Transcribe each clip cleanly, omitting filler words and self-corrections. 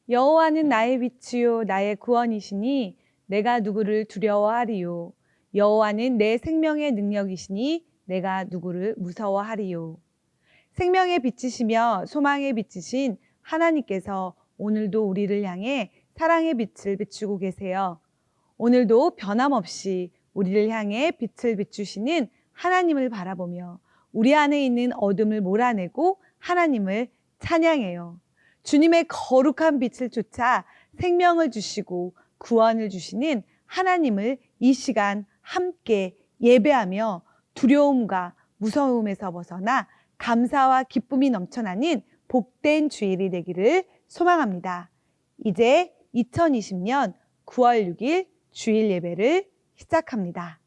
여호와는 나의 위치요 나의 구원이시니 내가 누구를 두려워하리요. 여호와는 내 생명의 능력이시니 내가 누구를 무서워하리요. 생명의 빛이시며 소망의 빛이신 하나님께서 오늘도 우리를 향해 사랑의 빛을 비추고 계세요. 오늘도 변함없이 우리를 향해 빛을 비추시는 하나님을 바라보며 우리 안에 있는 어둠을 몰아내고 하나님을 찬양해요. 주님의 거룩한 빛을 쫓아 생명을 주시고 구원을 주시는 하나님을 이 시간 함께 예배하며 두려움과 무서움에서 벗어나 감사와 기쁨이 넘쳐나는 복된 주일이 되기를 소망합니다. 이제 2020년 9월 6일 주일 예배를 시작합니다.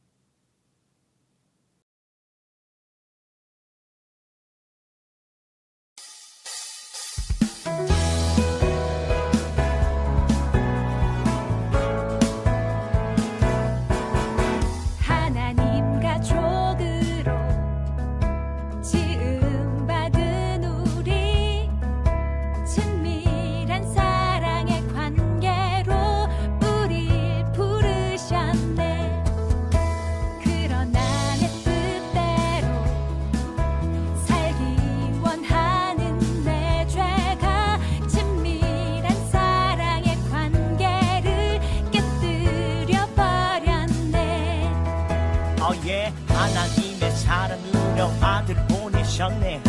하나님의 사랑으로 아들 보내셨네.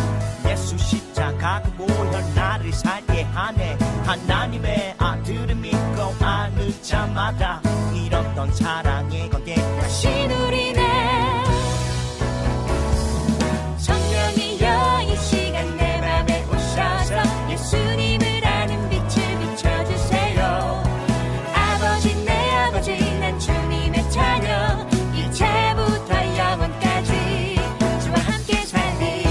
예수 십자가 그 보혈 나를 살게 하네. 하나님의 아들을 믿고 아는 자마다 잃었던 사랑의 관계 다시 누리네. 성령이여 이 시간 내 맘에 오셔서 예수님을 아는 빛을 비춰주세요. 아버지 내 아버지 난 주님의 자녀 이제부터 영원까지 주와 함께 살리.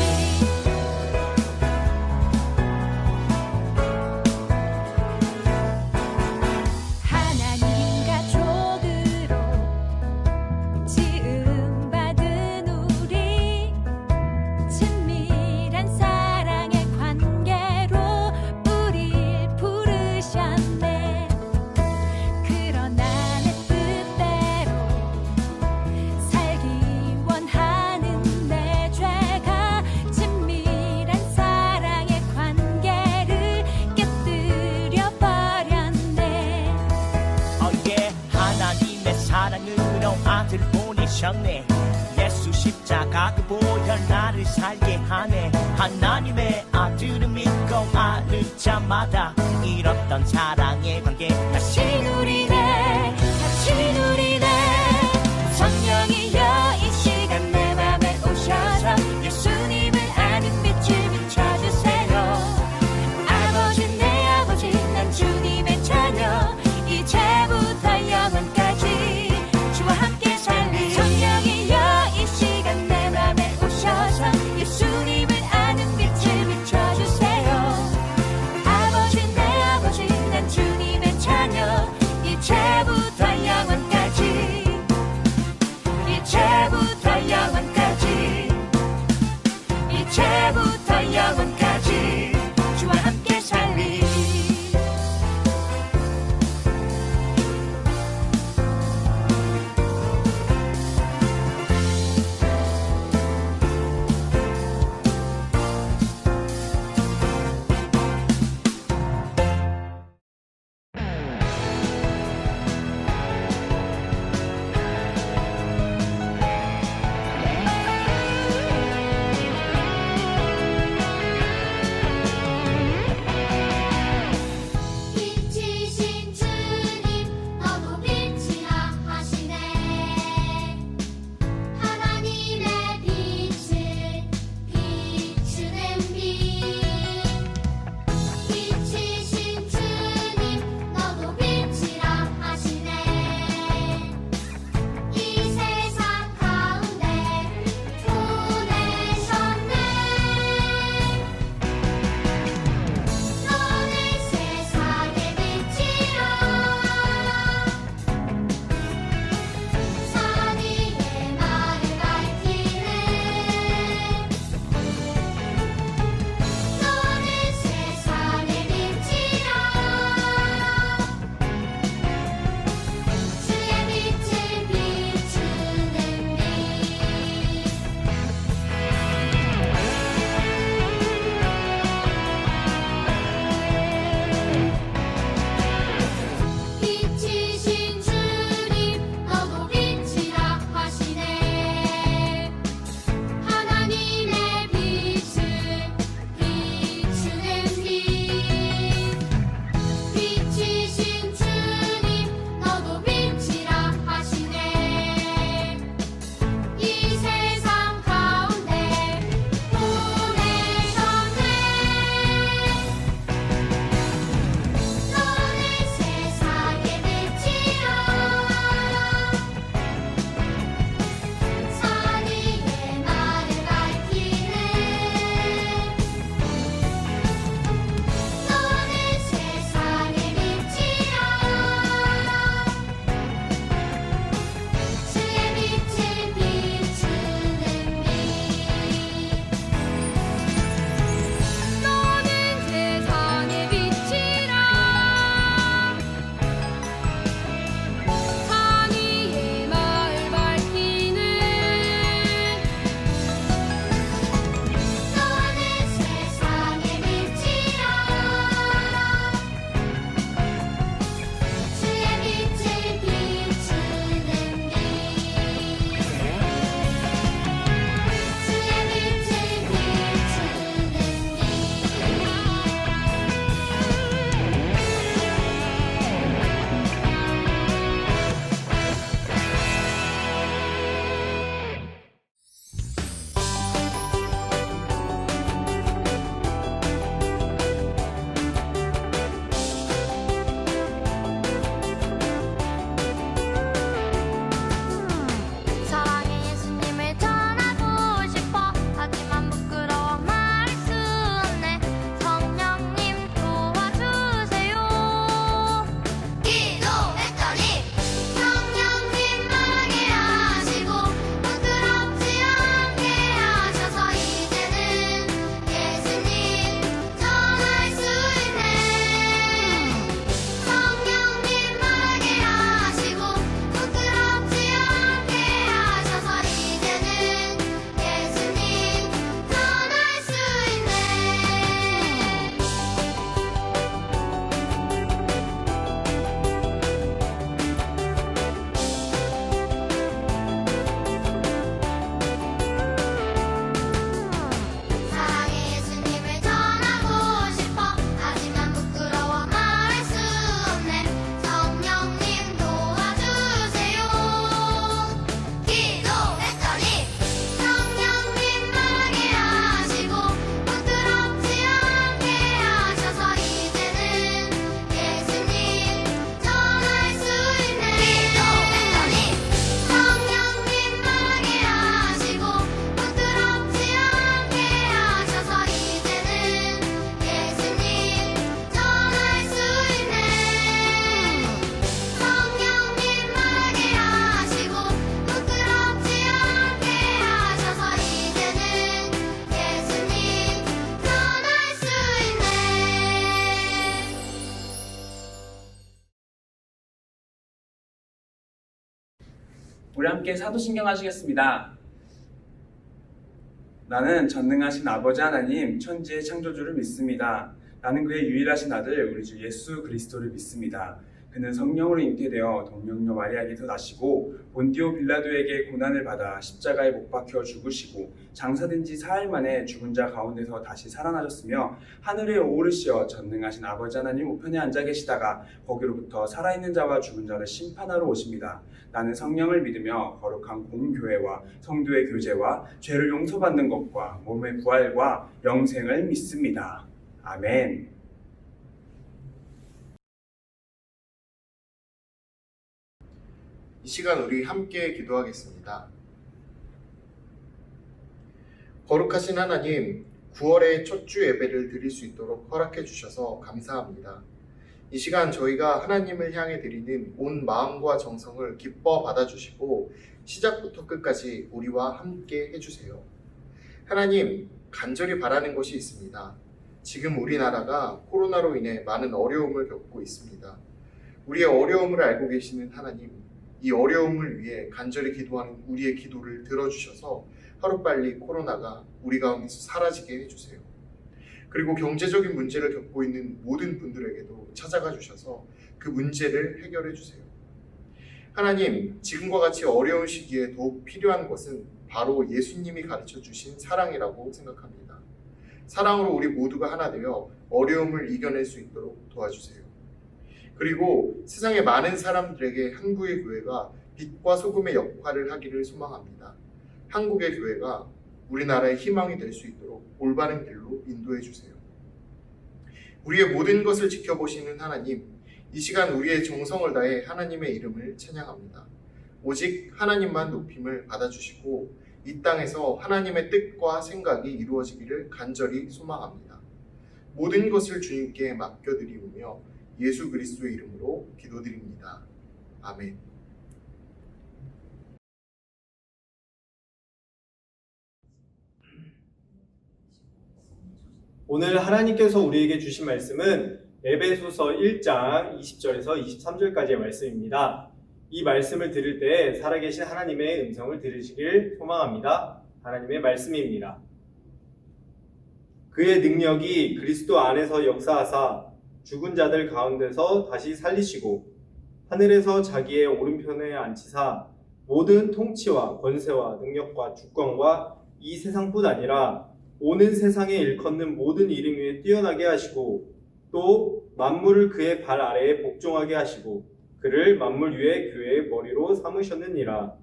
하나님 가족으로 지음받은 우리 친밀한 사랑의 관계로 우릴 부르셨네. 그러나 내 뜻대로 살기 원하는 내 죄가 친밀한 사랑의 관계를 깨뜨려 버렸네. 하나님의 사랑으로 아들 보내셨네. 예수 십자가 그 보혈 나를 살게 하네. 하나님의 아들을 믿고 아는 자마다 잃었던 사랑의 관계 다시 누리네. 다시 누리네. 성령이여 이 시간 내 맘에 오셔서 예수님을 아는 빛을 비춰주세요. 아버지 내 아버지 난 주님의 자녀 이제부터 영원까지 주와 함께 살리. 성령이여 이 시간 내 맘에 오셔서 예수님을 아는 빛을 비춰주세요. 아버지 내 아버지 난 주님의 자녀 이제부터 우리 함께 사도신경 하시겠습니다. 나는 전능하신 아버지 하나님 천지의 창조주를 믿습니다. 나는 그의 유일하신 아들 우리 주 예수 그리스도를 믿습니다. 그는 성령으로 잉태되어 동령녀 마리아에게서 나시고 본디오 빌라도에게 고난을 받아 십자가에 못 박혀 죽으시고 장사된 지 사흘 만에 죽은 자 가운데서 다시 살아나셨으며 하늘에 오르시어 전능하신 아버지 하나님 우편에 앉아 계시다가 거기로부터 살아있는 자와 죽은 자를 심판하러 오십니다. 나는 성령을 믿으며 거룩한 공교회와 성도의 교제와 죄를 용서받는 것과 몸의 부활과 영생을 믿습니다. 아멘. 이 시간 우리 함께 기도하겠습니다. 거룩하신 하나님, 9월의 첫 주 예배를 드릴 수 있도록 허락해 주셔서 감사합니다. 이 시간 저희가 하나님을 향해 드리는 온 마음과 정성을 기뻐 받아주시고 시작부터 끝까지 우리와 함께 해주세요. 하나님, 간절히 바라는 것이 있습니다. 지금 우리나라가 코로나로 인해 많은 어려움을 겪고 있습니다. 우리의 어려움을 알고 계시는 하나님, 이 어려움을 위해 간절히 기도하는 우리의 기도를 들어주셔서 하루빨리 코로나가 우리 가운데서 사라지게 해주세요. 그리고 경제적인 문제를 겪고 있는 모든 분들에게도 찾아가 주셔서 그 문제를 해결해 주세요. 하나님, 지금과 같이 어려운 시기에 더욱 필요한 것은 바로 예수님이 가르쳐 주신 사랑이라고 생각합니다. 사랑으로 우리 모두가 하나 되어 어려움을 이겨낼 수 있도록 도와주세요. 그리고 세상의 많은 사람들에게 한국의 교회가 빛과 소금의 역할을 하기를 소망합니다. 한국의 교회가 우리나라의 희망이 될 수 있도록 올바른 길로 인도해 주세요. 우리의 모든 것을 지켜보시는 하나님, 이 시간 우리의 정성을 다해 하나님의 이름을 찬양합니다. 오직 하나님만 높임을 받아주시고 이 땅에서 하나님의 뜻과 생각이 이루어지기를 간절히 소망합니다. 모든 것을 주님께 맡겨드리오며 예수 그리스도의 이름으로 기도드립니다. 아멘. 오늘 하나님께서 우리에게 주신 말씀은 에베소서 1장 20절에서 23절까지의 말씀입니다. 이 말씀을 들을 때 살아계신 하나님의 음성을 들으시길 소망합니다. 하나님의 말씀입니다. 그의 능력이 그리스도 안에서 역사하사 죽은 자들 가운데서 다시 살리시고 하늘에서 자기의 오른편에 앉히사 모든 통치와 권세와 능력과 주권과 이 세상뿐 아니라 오는 세상에 일컫는 모든 이름 위에 뛰어나게 하시고 또 만물을 그의 발 아래에 복종하게 하시고 그를 만물 위에 교회의 머리로 삼으셨느니라.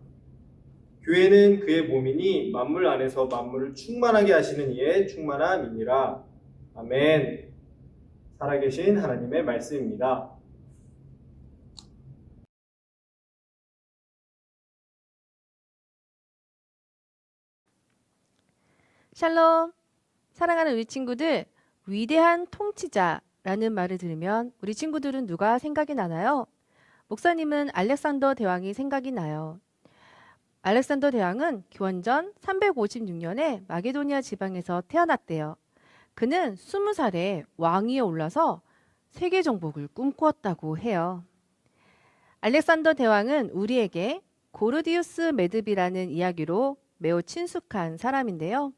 교회는 그의 몸이니 만물 안에서 만물을 충만하게 하시는 이의 충만함이니라. 아멘. 살아계신 하나님의 말씀입니다. 샬롬! 사랑하는 우리 친구들, 위대한 통치자라는 말을 들으면 우리 친구들은 누가 생각이 나나요? 목사님은 알렉산더 대왕이 생각이 나요. 알렉산더 대왕은 기원전 356년에 마게도니아 지방에서 태어났대요. 그는 20살에 왕위에 올라서 세계 정복을 꿈꾸었다고 해요. 알렉산더 대왕은 우리에게 고르디우스 메드비라는 이야기로 매우 친숙한 사람인데요.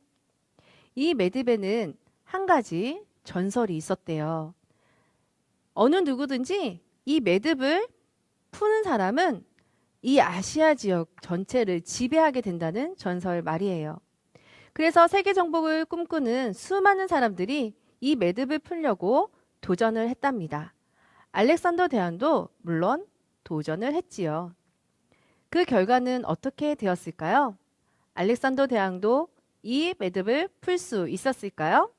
이 메드베는 한 가지 전설이 있었대요. 어느 누구든지 이 매듭을 푸는 사람은 이 아시아 지역 전체를 지배하게 된다는 전설 말이에요. 그래서 세계 정복을 꿈꾸는 수많은 사람들이 이 매듭을 풀려고 도전을 했답니다. 알렉산더 대왕도 물론 도전을 했지요. 그 결과는 어떻게 되었을까요? 알렉산더 대왕도 이 매듭을 풀 수 있었을까요?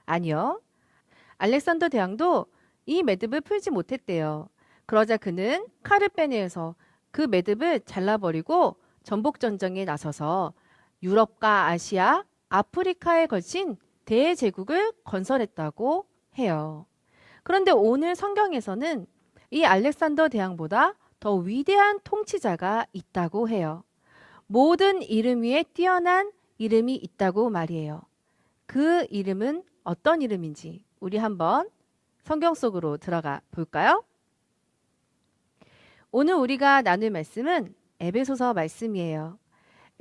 아니요. 알렉산더 대왕도 이 매듭을 풀지 못했대요. 그러자 그는 칼을 빼내서 그 매듭을 잘라버리고 전복전쟁에 나서서 유럽과 아시아, 아프리카에 걸친 대제국을 건설했다고 해요. 그런데 오늘 성경에서는 이 알렉산더 대왕보다 더 위대한 통치자가 있다고 해요. 모든 이름 위에 뛰어난 이름이 있다고 말이에요. 그 이름은 어떤 이름인지 우리 한번 성경 속으로 들어가 볼까요? 오늘 우리가 나눌 말씀은 에베소서 말씀이에요.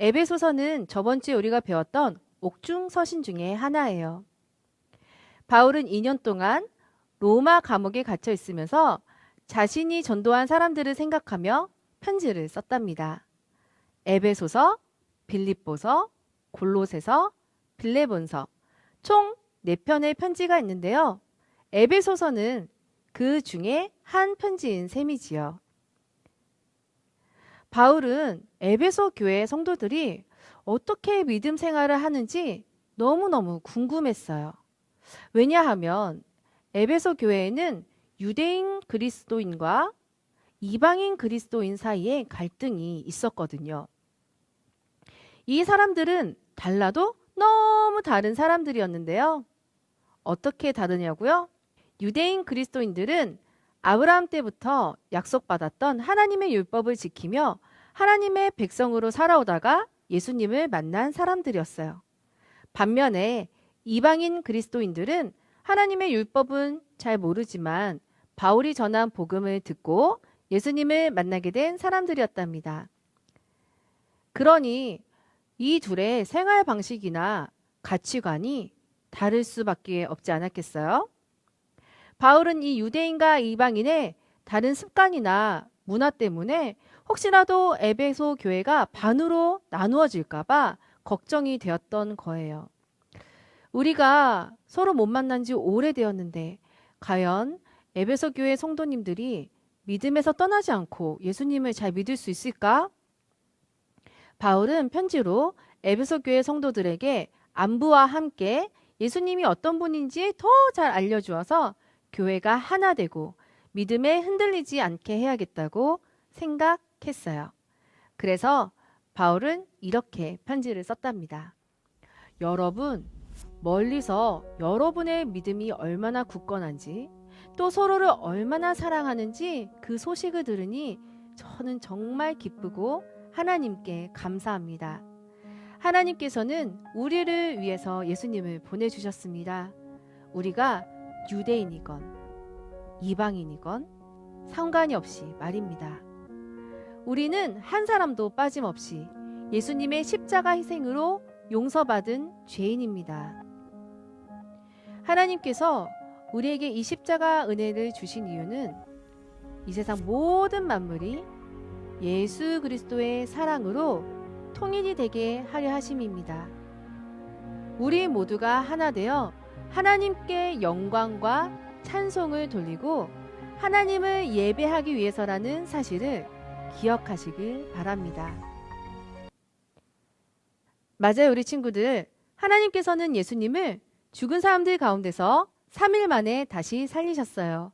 에베소서는 저번 주에 우리가 배웠던 옥중 서신 중에 하나예요. 바울은 2년 동안 로마 감옥에 갇혀 있으면서 자신이 전도한 사람들을 생각하며 편지를 썼답니다. 에베소서, 빌립보서, 골로새서, 빌레본서 총 4편의 편지가 있는데요. 에베소서는 그 중에 한 편지인 셈이지요. 바울은 에베소 교회 성도들이 어떻게 믿음 생활을 하는지 너무너무 궁금했어요. 왜냐하면 에베소 교회에는 유대인 그리스도인과 이방인 그리스도인 사이에 갈등이 있었거든요. 이 사람들은 달라도 너무 다른 사람들이었는데요. 어떻게 다르냐고요? 유대인 그리스도인들은 아브라함 때부터 약속받았던 하나님의 율법을 지키며 하나님의 백성으로 살아오다가 예수님을 만난 사람들이었어요. 반면에 이방인 그리스도인들은 하나님의 율법은 잘 모르지만 바울이 전한 복음을 듣고 예수님을 만나게 된 사람들이었답니다. 그러니 이 둘의 생활 방식이나 가치관이 다를 수밖에 없지 않았겠어요? 바울은 이 유대인과 이방인의 다른 습관이나 문화 때문에 혹시라도 에베소 교회가 반으로 나누어질까 봐 걱정이 되었던 거예요. 우리가 서로 못 만난 지 오래되었는데 과연 에베소 교회 성도님들이 믿음에서 떠나지 않고 예수님을 잘 믿을 수 있을까? 바울은 편지로 에베소 교회 성도들에게 안부와 함께 예수님이 어떤 분인지 더 잘 알려주어서 교회가 하나 되고 믿음에 흔들리지 않게 해야겠다고 생각했어요. 그래서 바울은 이렇게 편지를 썼답니다. 여러분, 멀리서 여러분의 믿음이 얼마나 굳건한지 또 서로를 얼마나 사랑하는지 그 소식을 들으니 저는 정말 기쁘고 하나님께 감사합니다. 하나님께서는 우리를 위해서 예수님을 보내주셨습니다. 우리가 유대인이건 이방인이건 상관이 없이 말입니다. 우리는 한 사람도 빠짐없이 예수님의 십자가 희생으로 용서받은 죄인입니다. 하나님께서 우리에게 이 십자가 은혜를 주신 이유는 이 세상 모든 만물이 예수 그리스도의 사랑으로 통일이 되게 하려 하심입니다. 우리 모두가 하나 되어 하나님께 영광과 찬송을 돌리고 하나님을 예배하기 위해서라는 사실을 기억하시길 바랍니다. 맞아요, 우리 친구들. 하나님께서는 예수님을 죽은 사람들 가운데서 3일 만에 다시 살리셨어요.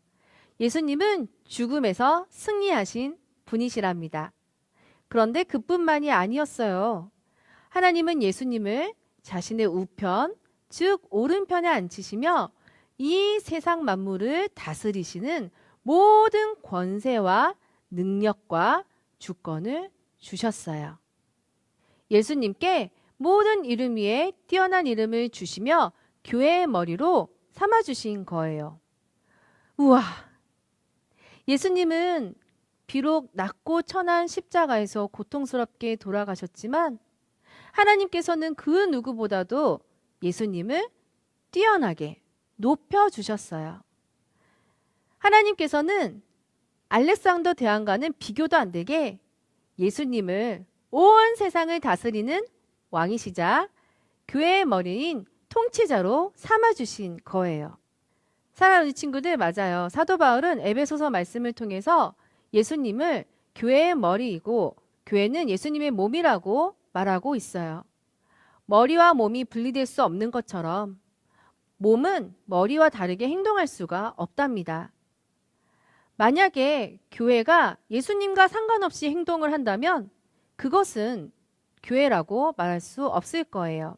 예수님은 죽음에서 승리하신 분이시랍니다. 그런데 그뿐만이 아니었어요. 하나님은 예수님을 자신의 우편, 즉 오른편에 앉히시며 이 세상 만물을 다스리시는 모든 권세와 능력과 주권을 주셨어요. 예수님께 모든 이름 위에 뛰어난 이름을 주시며 교회의 머리로 삼아주신 거예요. 우와! 예수님은 비록 낮고 천한 십자가에서 고통스럽게 돌아가셨지만 하나님께서는 그 누구보다도 예수님을 뛰어나게 높여주셨어요. 하나님께서는 알렉산더 대왕과는 비교도 안 되게 예수님을 온 세상을 다스리는 왕이시자 교회의 머리인 통치자로 삼아주신 거예요. 사랑하는 친구들, 맞아요. 사도 바울은 에베소서 말씀을 통해서 예수님을 교회의 머리이고 교회는 예수님의 몸이라고 말하고 있어요. 머리와 몸이 분리될 수 없는 것처럼 몸은 머리와 다르게 행동할 수가 없답니다. 만약에 교회가 예수님과 상관없이 행동을 한다면 그것은 교회라고 말할 수 없을 거예요.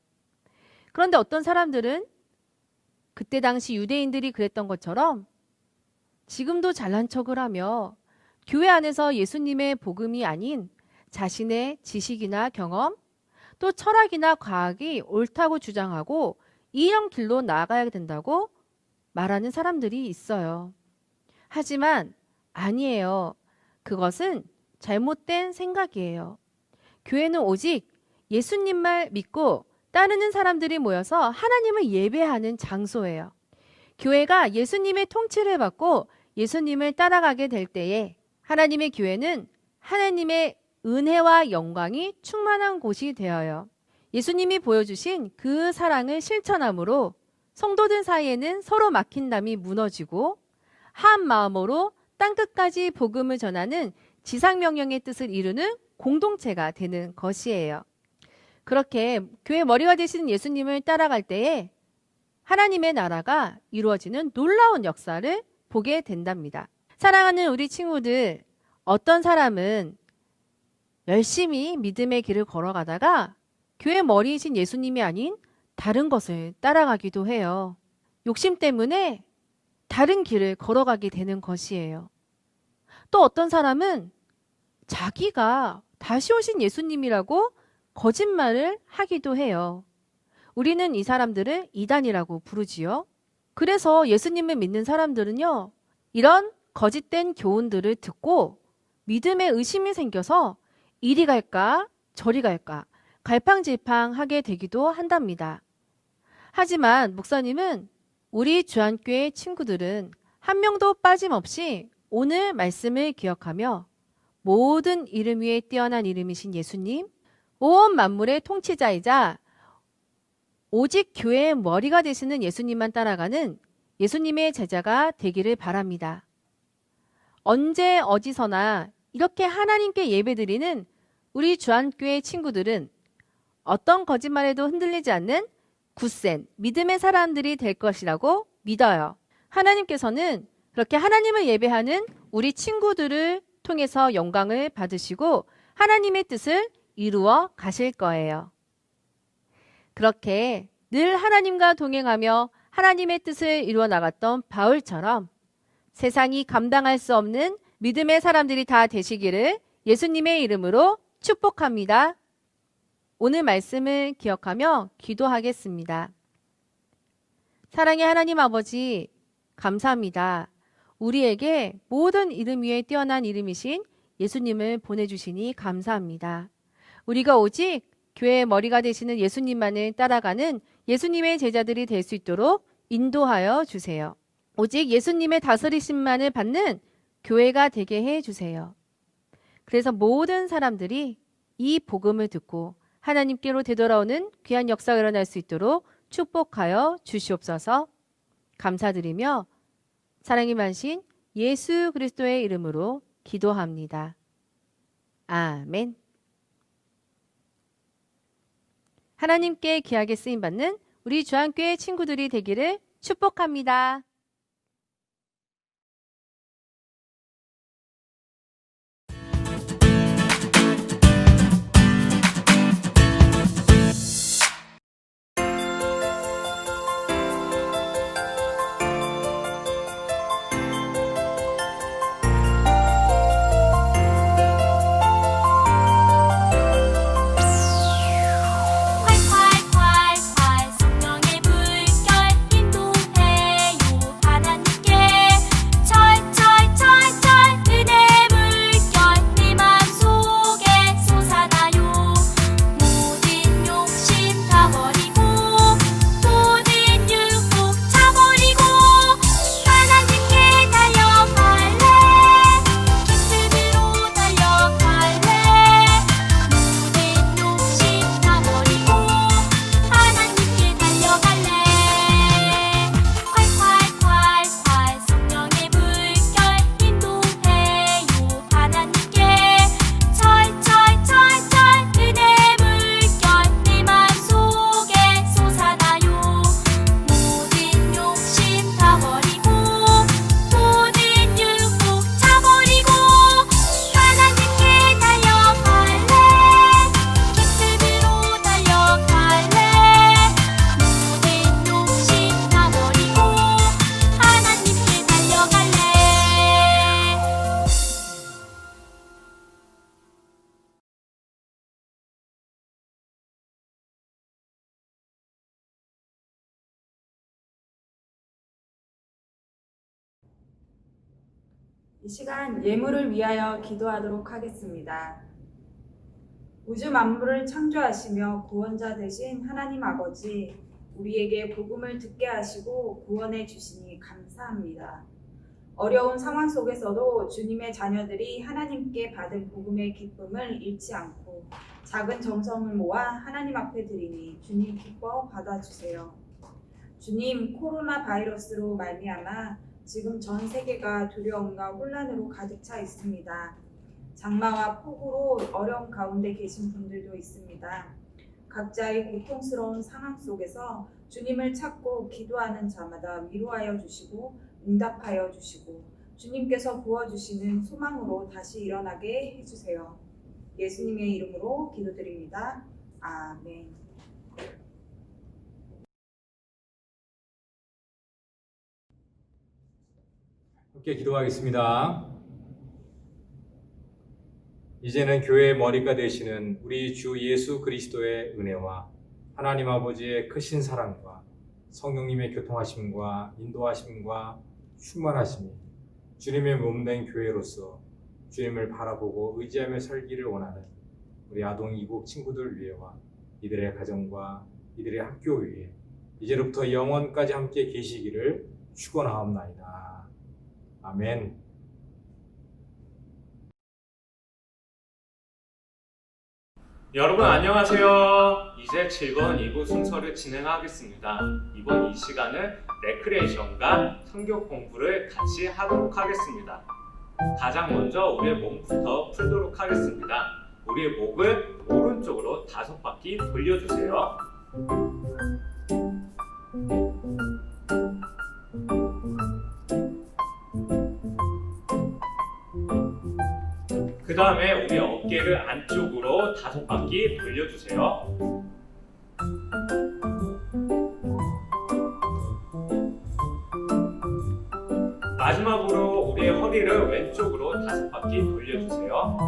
그런데 어떤 사람들은 그때 당시 유대인들이 그랬던 것처럼 지금도 잘난 척을 하며 교회 안에서 예수님의 복음이 아닌 자신의 지식이나 경험, 또 철학이나 과학이 옳다고 주장하고 이런 길로 나아가야 된다고 말하는 사람들이 있어요. 하지만 아니에요. 그것은 잘못된 생각이에요. 교회는 오직 예수님만 믿고 따르는 사람들이 모여서 하나님을 예배하는 장소예요. 교회가 예수님의 통치를 받고 예수님을 따라가게 될 때에 하나님의 교회는 하나님의 은혜와 영광이 충만한 곳이 되어요. 예수님이 보여주신 그 사랑을 실천함으로 성도들 사이에는 서로 막힌 담이 무너지고 한 마음으로 땅끝까지 복음을 전하는 지상명령의 뜻을 이루는 공동체가 되는 것이에요. 그렇게 교회 머리가 되시는 예수님을 따라갈 때에 하나님의 나라가 이루어지는 놀라운 역사를 보게 된답니다. 사랑하는 우리 친구들, 어떤 사람은 열심히 믿음의 길을 걸어가다가 교회 머리이신 예수님이 아닌 다른 것을 따라가기도 해요. 욕심 때문에 다른 길을 걸어가게 되는 것이에요. 또 어떤 사람은 자기가 다시 오신 예수님이라고 거짓말을 하기도 해요. 우리는 이 사람들을 이단이라고 부르지요. 그래서 예수님을 믿는 사람들은요, 이런 거짓된 교훈들을 듣고 믿음에 의심이 생겨서 이리 갈까 저리 갈까 갈팡질팡하게 되기도 한답니다. 하지만 목사님은 우리 주안교회 친구들은 한 명도 빠짐없이 오늘 말씀을 기억하며 모든 이름 위에 뛰어난 이름이신 예수님, 온 만물의 통치자이자 오직 교회의 머리가 되시는 예수님만 따라가는 예수님의 제자가 되기를 바랍니다. 언제 어디서나 이렇게 하나님께 예배드리는 우리 주안교회 친구들은 어떤 거짓말에도 흔들리지 않는 굳센 믿음의 사람들이 될 것이라고 믿어요. 하나님께서는 그렇게 하나님을 예배하는 우리 친구들을 통해서 영광을 받으시고 하나님의 뜻을 이루어 가실 거예요. 그렇게 늘 하나님과 동행하며 하나님의 뜻을 이루어 나갔던 바울처럼 세상이 감당할 수 없는 믿음의 사람들이 다 되시기를 예수님의 이름으로 축복합니다. 오늘 말씀을 기억하며 기도하겠습니다. 사랑의 하나님 아버지, 감사합니다. 우리에게 모든 이름 위에 뛰어난 이름이신 예수님을 보내주시니 감사합니다. 우리가 오직 교회의 머리가 되시는 예수님만을 따라가는 예수님의 제자들이 될 수 있도록 인도하여 주세요. 오직 예수님의 다스리심만을 받는 교회가 되게 해 주세요. 그래서 모든 사람들이 이 복음을 듣고 하나님께로 되돌아오는 귀한 역사가 일어날 수 있도록 축복하여 주시옵소서. 감사드리며 사랑이 많으신 예수 그리스도의 이름으로 기도합니다. 아멘. 하나님께 귀하게 쓰임받는 우리 주안교회 친구들이 되기를 축복합니다. 활활활활 성령의 물결 인도해요 이 시간 예물을 위하여 기도하도록 하겠습니다. 우주 만물을 창조하시며 구원자 되신 하나님 아버지, 우리에게 복음을 듣게 하시고 구원해 주시니 감사합니다. 어려운 상황 속에서도 주님의 자녀들이 하나님께 받은 복음의 기쁨을 잃지 않고 작은 정성을 모아 하나님 앞에 드리니 주님 기뻐 받아주세요. 주님, 코로나 바이러스로 말미암아 지금 전 세계가 두려움과 혼란으로 가득 차 있습니다. 장마와 폭우로 어려움 가운데 계신 분들도 있습니다. 각자의 고통스러운 상황 속에서 주님을 찾고 기도하는 자마다 위로하여 주시고 응답하여 주시고 주님께서 부어주시는 소망으로 다시 일어나게 해주세요. 예수님의 이름으로 기도드립니다. 아멘. 함께 기도하겠습니다. 이제는 교회의 머리가 되시는 우리 주 예수 그리스도의 은혜와 하나님 아버지의 크신 사랑과 성령님의 교통하심과 인도하심과 충만하심이 주님의 몸된 교회로서 주님을 바라보고 의지하며 살기를 원하는 우리 아동 이국 친구들 위해와 이들의 가정과 이들의 학교 위에 이제로부터 영원까지 함께 계시기를 축원하옵나이다. 아멘. 여러분 안녕하세요. 이제 즐거운 이부 순서를 진행하겠습니다. 이번 이 시간은 레크레이션과 성경 공부를 같이 하도록 하겠습니다. 가장 먼저 우리의 몸부터 풀도록 하겠습니다. 우리의 목을 오른쪽으로 5바퀴 돌려주세요. 그 다음에 우리 어깨를 안쪽으로 5바퀴 돌려주세요. 마지막으로 우리의 허리를 왼쪽으로 5바퀴 돌려주세요.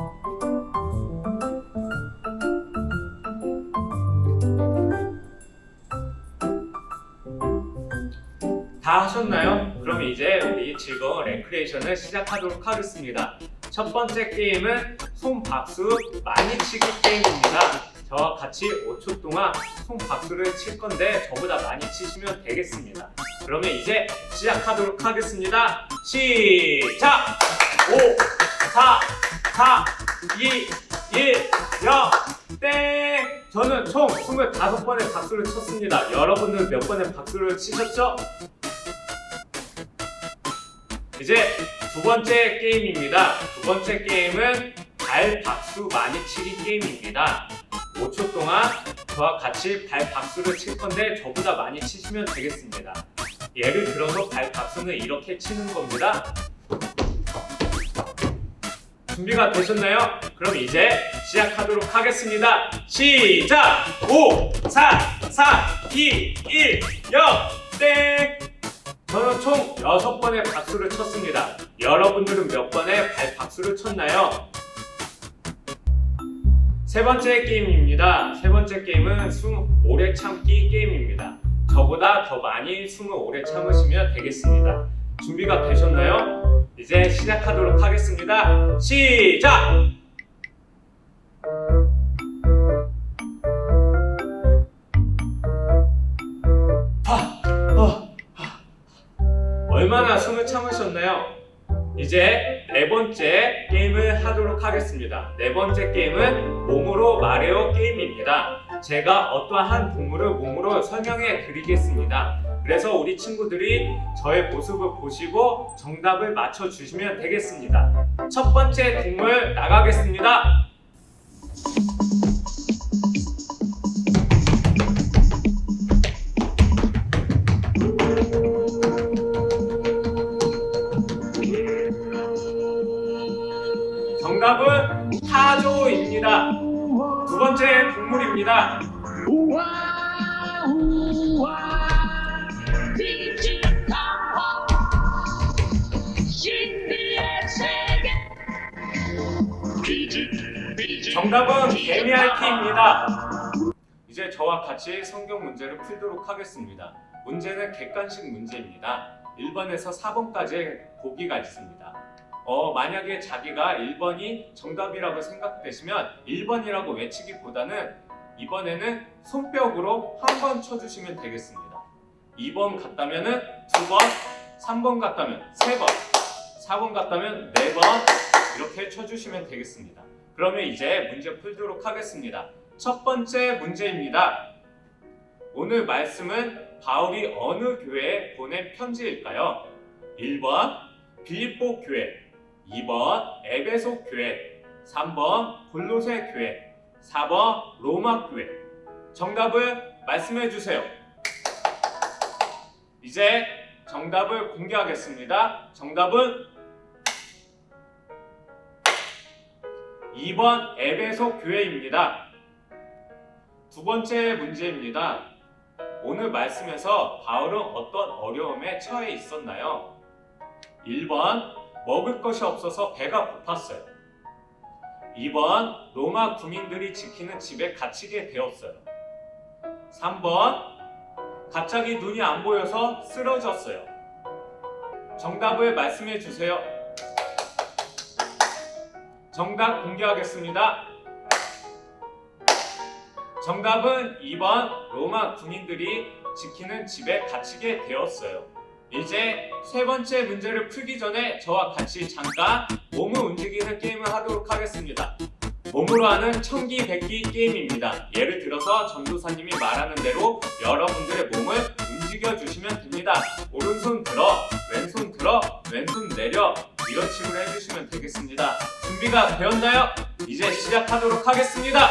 다 하셨나요? 그럼 이제 우리 즐거운 레크레이션을 시작하도록 하겠습니다. 첫 번째 게임은 손박수 많이 치기 게임입니다. 저와 같이 5초 동안 손박수를 칠 건데 저보다 많이 치시면 되겠습니다. 그러면 이제 시작하도록 하겠습니다. 시작! 5, 4, 4, 2, 1, 0, 땡! 저는 총 25번의 박수를 쳤습니다. 여러분은 몇 번의 박수를 치셨죠? 이제 두 번째 게임입니다. 두 번째 게임은 발 박수 많이 치기 게임입니다. 5초 동안 저와 같이 발 박수를 칠 건데 저보다 많이 치시면 되겠습니다. 예를 들어서 발 박수는 이렇게 치는 겁니다. 준비가 되셨나요? 그럼 이제 시작하도록 하겠습니다. 시작! 5, 4, 4, 2, 1, 0, 땡! 저는 총 6번의 박수를 쳤습니다. 여러분들은 몇 번의 발 박수를 쳤나요? 세 번째 게임입니다. 세 번째 게임은 숨 오래 참기 게임입니다. 저보다 더 많이 숨을 오래 참으시면 되겠습니다. 준비가 되셨나요? 이제 시작하도록 하겠습니다. 시작! 얼마나 숨을 참으셨나요? 이제 네 번째 게임을 하도록 하겠습니다. 네 번째 게임은 몸으로 말해요 게임입니다. 제가 어떠한 동물을 몸으로 설명해 드리겠습니다. 그래서 우리 친구들이 저의 모습을 보시고 정답을 맞춰 주시면 되겠습니다. 첫 번째 동물 나가겠습니다. 정답은 타조입니다. 두 번째 동물입니다. 정답은 개미핥기입니다. 이제 저와 같이 성경 문제를 풀도록 하겠습니다. 문제는 객관식 문제입니다. 1번에서 4번까지 보기가 있습니다. 만약에 자기가 1번이 정답이라고 생각되시면 1번이라고 외치기보다는 이번에는 손뼉으로 한 번 쳐주시면 되겠습니다. 2번 같다면은 2번, 3번 같다면 3번, 4번 같다면 4번 이렇게 쳐주시면 되겠습니다. 그러면 이제 문제 풀도록 하겠습니다. 첫 번째 문제입니다. 오늘 말씀은 바울이 어느 교회에 보낸 편지일까요? 1번 빌립보 교회, 2번 에베소 교회, 3번 골로새 교회, 4번 로마 교회. 정답을 말씀해 주세요. 이제 정답을 공개하겠습니다. 정답은 2번 에베소 교회입니다. 두 번째 문제입니다. 오늘 말씀에서 바울은 어떤 어려움에 처해 있었나요? 1번 먹을 것이 없어서 배가 고팠어요. 2번 로마 군인들이 지키는 집에 갇히게 되었어요. 3번 갑자기 눈이 안 보여서 쓰러졌어요. 정답을 말씀해 주세요. 정답 공개하겠습니다. 정답은 2번 로마 군인들이 지키는 집에 갇히게 되었어요. 이제 세 번째 문제를 풀기 전에 저와 같이 잠깐 몸을 움직이는 게임을 하도록 하겠습니다. 몸으로 하는 천기백기 게임입니다. 예를 들어서 전도사님이 말하는 대로 여러분들의 몸을 움직여 주시면 됩니다. 오른손 들어, 왼손 들어, 왼손 내려 이런 식으로 해주시면 되겠습니다. 준비가 되었나요? 이제 시작하도록 하겠습니다.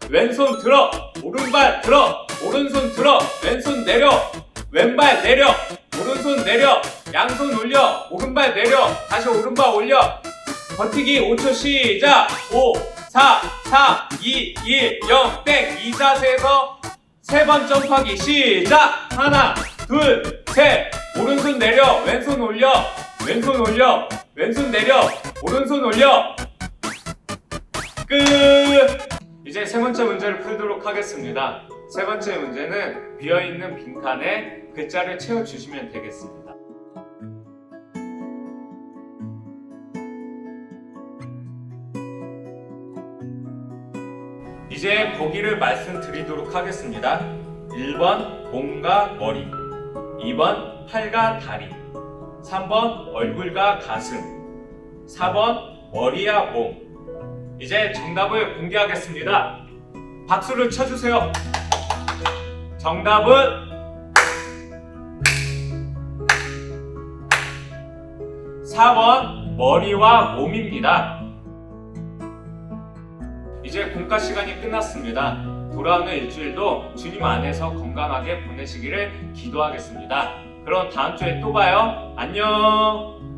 왼손 들어, 오른발 들어, 오른손 들어, 왼손 내려, 왼발 내려, 오른손 내려, 양손 올려, 오른발 내려, 다시 오른발 올려. 버티기 5초 시작. 5, 4, 3, 2, 1, 0, 땡. 이 자세에서 3번 점프하기 시작. 하나, 둘, 셋. 오른손 내려, 왼손 올려, 왼손 올려, 왼손 내려, 오른손 올려. 끝. 이제 세 번째 문제를 풀도록 하겠습니다. 세 번째 문제는 비어있는 빈칸에 글자를 채워주시면 되겠습니다. 이제 보기를 말씀드리도록 하겠습니다. 1번 몸과 머리, 2번 팔과 다리, 3번 얼굴과 가슴, 4번 머리와 몸. 이제 정답을 공개하겠습니다. 박수를 쳐주세요. 정답은 4번 머리와 몸입니다. 이제 공과 시간이 끝났습니다. 돌아오는 일주일도 주님 안에서 건강하게 보내시기를 기도하겠습니다. 그럼 다음 주에 또 봐요. 안녕.